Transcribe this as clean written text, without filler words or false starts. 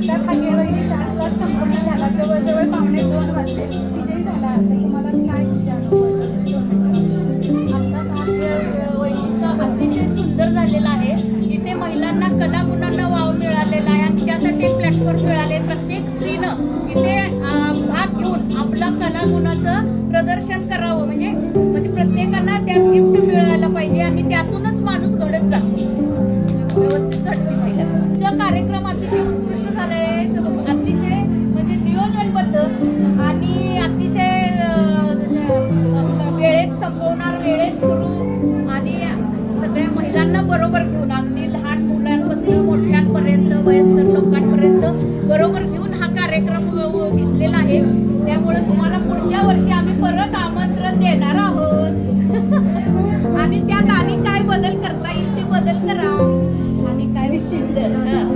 स्पर्धा खागेळ वहिनीचा तास संपन्न झाला. जवळजवळ 1:45 वाजले. विजयी झाला. तर तुम्हाला काय तुमचे अनुभव आमचा भाग वहिनीचा अतिशय सुंदर झालेला आहे. इथे महिलांना कलागुणांना वाव मिळालेला आहे आणि त्यासाठी एक प्लॅटफॉर्म मिळाले. प्रत्येक स्त्रीनं इथे भाग घेऊन आपलं कलागुणाचं प्रदर्शन करावं. म्हणजे प्रत्येकांना त्यात गिफ्ट मिळायला पाहिजे आणि त्यातूनच माणूस घडत जातो, व्यवस्थित घडते महिला. आमचा कार्यक्रम अतिशय उत्कृष्ट झाला आहे. अतिशय म्हणजे नियोजनबद्ध आणि अतिशय वेळेत संपवणार, वेळेत सुरू आणि सगळ्या महिलांना बरोबर घेऊन अगदी लहान मुलांपासून मोठ्यांपर्यंत वयस्कर लोकांपर्यंत बरोबर घेऊन हा कार्यक्रम घेतलेला आहे. त्यामुळे तुम्हाला पुढच्या वर्षी आम्ही परत आमंत्रण देणार आहोत. आणि त्यात आणि काय बदल करता येईल ते बदल करा आणि काय सुंदर